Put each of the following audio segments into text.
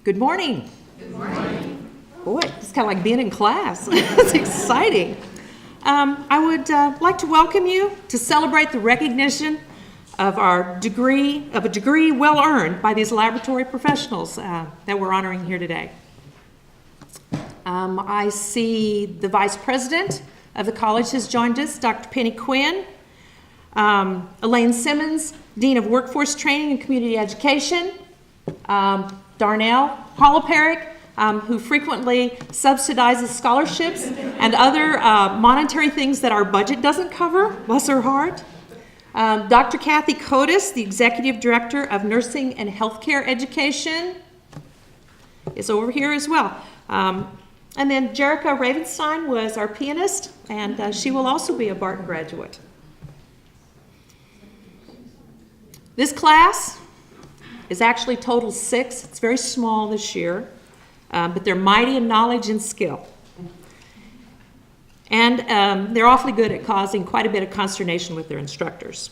Good morning. Good morning. Boy, it's kind of like being in class. It's exciting. I would like to welcome you to celebrate the recognition of a degree well earned by these laboratory professionals that we're honoring here today. I see the Vice President of the college has joined us, Dr. Penny Quinn, Elaine Simmons, Dean of Workforce Training and Community Education, Darnell Holloperick, who frequently subsidizes scholarships and other monetary things that our budget doesn't cover, bless her heart. Dr. Kathy Kotis, the Executive Director of Nursing and Healthcare Education, is over here as well. And then Jerica Ravenstein was our pianist, and she will also be a Barton graduate. This class is actually total 6. It's very small this year, but they're mighty in knowledge and skill. And they're awfully good at causing quite a bit of consternation with their instructors.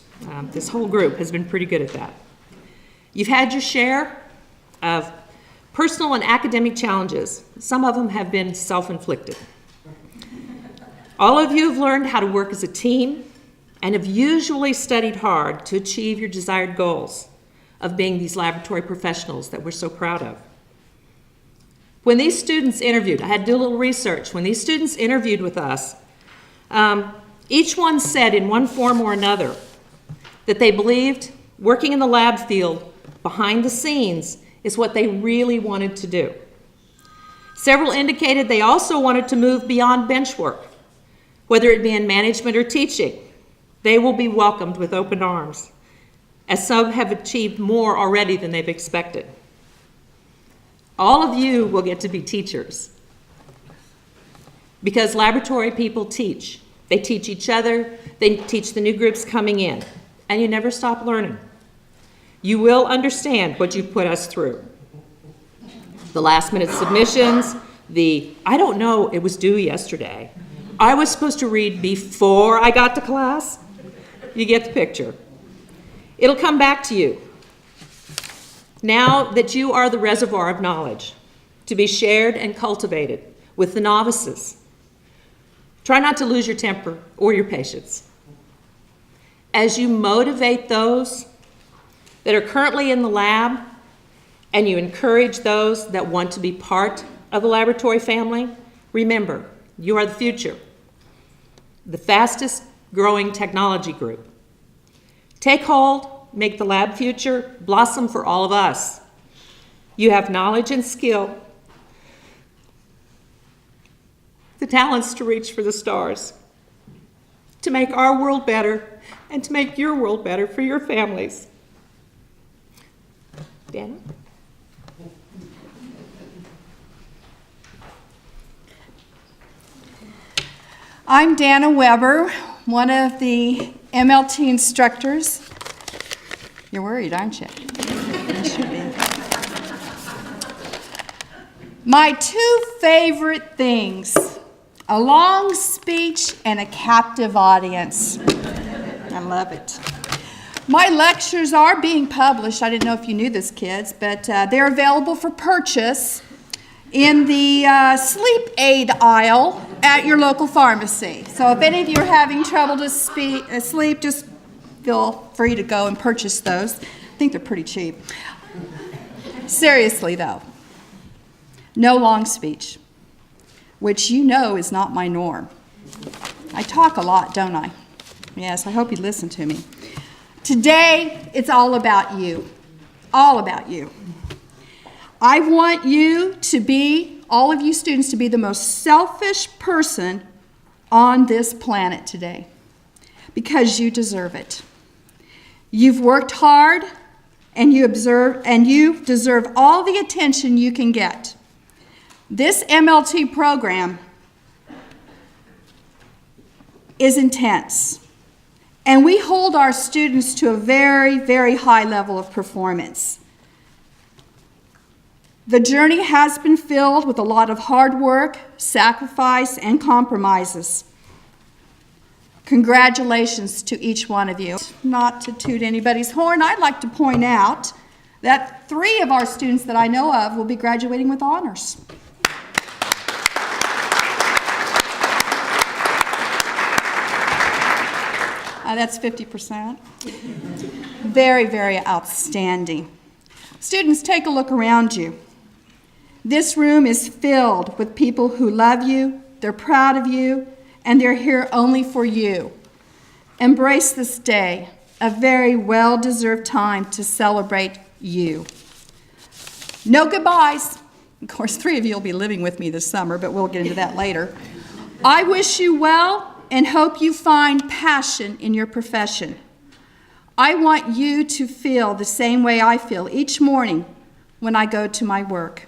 This whole group has been pretty good at that. You've had your share of personal and academic challenges. Some of them have been self-inflicted. All of you have learned how to work as a team and have usually studied hard to achieve your desired goals of being these laboratory professionals that we're so proud of. When these students interviewed, I had to do a little research. When these students interviewed with us, each one said in one form or another that they believed working in the lab field behind the scenes is what they really wanted to do. Several indicated they also wanted to move beyond bench work, whether it be in management or teaching. They will be welcomed with open arms, as some have achieved more already than they've expected. All of you will get to be teachers, because laboratory people teach. They teach each other, they teach the new groups coming in, and you never stop learning. You will understand what you put us through. The last minute submissions, I don't know, it was due yesterday. I was supposed to read before I got to class. You get the picture. It'll come back to you now that you are the reservoir of knowledge to be shared and cultivated with the novices. Try not to lose your temper or your patience. As you motivate those that are currently in the lab, and you encourage those that want to be part of the laboratory family, remember, you are the future, the fastest growing technology group. Take hold, make the lab future blossom for all of us. You have knowledge and skill, the talents to reach for the stars, to make our world better, and to make your world better for your families. Dana? I'm Dana Weber, one of the MLT instructors. You're worried, aren't you? You should be. My 2 favorite things, a long speech and a captive audience. I love it. My lectures are being published. I didn't know if you knew this, kids, but they're available for purchase in the sleep aid aisle at your local pharmacy. So if any of you are having trouble to sleep, just feel free to go and purchase those. I think they're pretty cheap. Seriously, though, no long speech, which you know is not my norm. I talk a lot, don't I? Yes, I hope you listen to me. Today, it's all about you. All about you. I want you to be, all of you students, to be the most selfish person on this planet today, because you deserve it. You've worked hard, and you deserve all the attention you can get. This MLT program is intense. And we hold our students to a very, very high level of performance. The journey has been filled with a lot of hard work, sacrifice, and compromises. Congratulations to each one of you. Not to toot anybody's horn, I'd like to point out that 3 of our students that I know of will be graduating with honors. That's 50%. Very, very outstanding. Students, take a look around you. This room is filled with people who love you, they're proud of you, and they're here only for you. Embrace this day, a very well-deserved time to celebrate you. No goodbyes. Of course, 3 of you will be living with me this summer, but we'll get into that later. I wish you well and hope you find passion in your profession. I want you to feel the same way I feel each morning when I go to my work.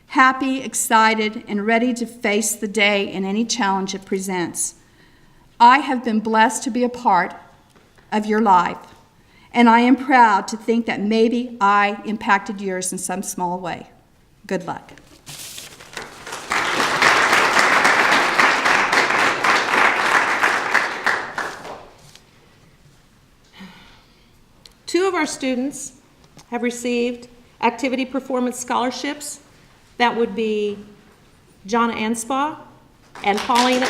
Happy, excited, and ready to face the day and any challenge it presents. I have been blessed to be a part of your life, and I am proud to think that maybe I impacted yours in some small way. Good luck. Two of our students have received activity performance scholarships. That would be Jonna Anspaugh and Paulina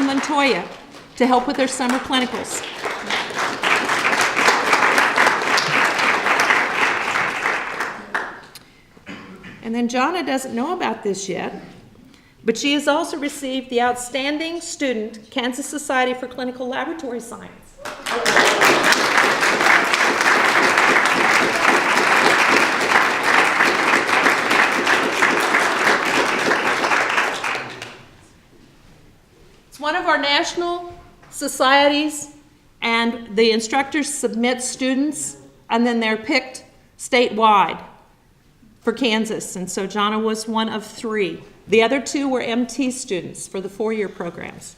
Montoya to help with their summer clinicals. And then Jonna doesn't know about this yet, but she has also received the Outstanding Student, Kansas Society for Clinical Laboratory Science. It's one of our national societies, and the instructors submit students, and then they're picked statewide for Kansas. And so Jonna was one of 3. The other 2 were MT students for the 4-year programs.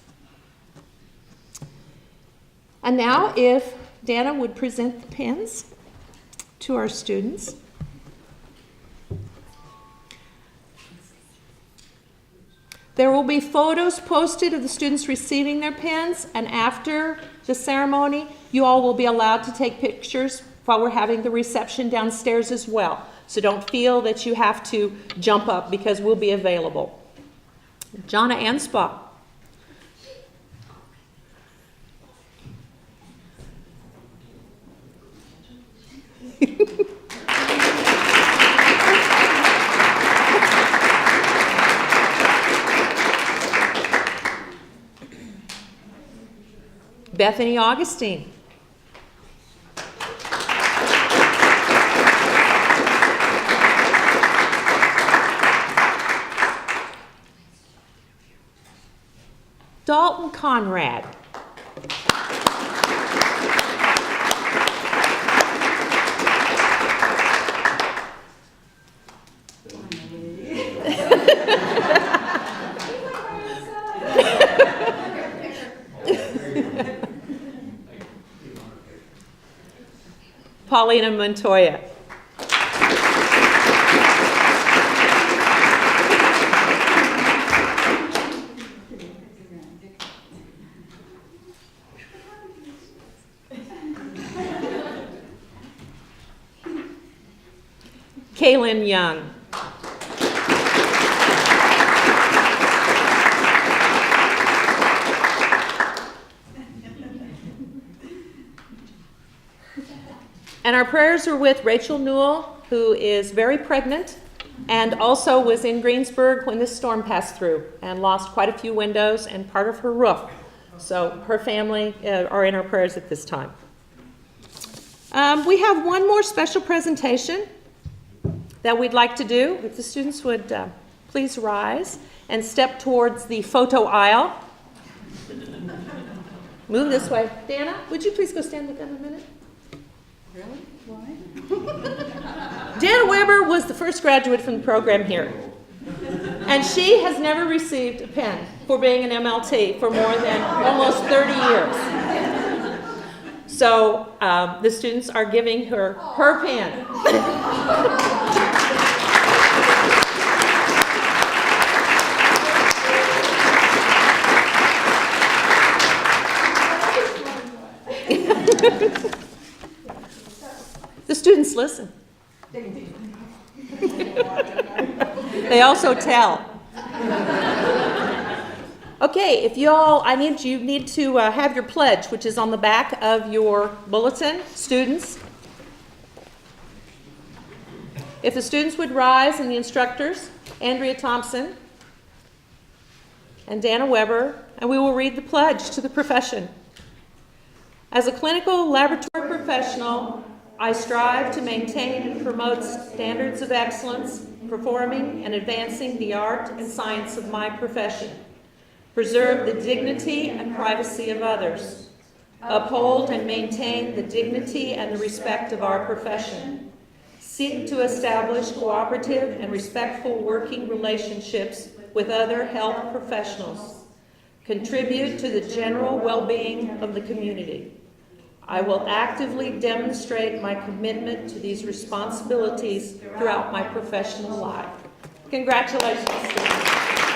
And now if Dana would present the pins to our students. There will be photos posted of the students receiving their pins, and after the ceremony, you all will be allowed to take pictures while we're having the reception downstairs as well. So don't feel that you have to jump up because we'll be available. Jonna Anspaugh. Bethany Augustine. Dalton Konrade. Paulina Montoya. Kalyn Young. And our prayers are with Rachel Newell, who is very pregnant and also was in Greensburg when this storm passed through and lost quite a few windows and part of her roof. So her family are in our prayers at this time. We have one more special presentation that we'd like to do. If the students would please rise and step towards the photo aisle. Move this way. Dana, would you please go stand with them a minute? Really? Why? Dana Weber was the first graduate from the program here. And she has never received a pen for being an MLT for more than almost 30 years. So the students are giving her her pen. students listen. They also tell. Okay, if you all, you need to have your pledge, which is on the back of your bulletin, students. If the students would rise and the instructors, Andrea Thompson and Dana Weber, and we will read the pledge to the profession. As a clinical laboratory professional, I strive to maintain and promote standards of excellence, performing and advancing the art and science of my profession, preserve the dignity and privacy of others, uphold and maintain the dignity and the respect of our profession, seek to establish cooperative and respectful working relationships with other health professionals, contribute to the general well-being of the community. I will actively demonstrate my commitment to these responsibilities throughout my professional life. Congratulations, students.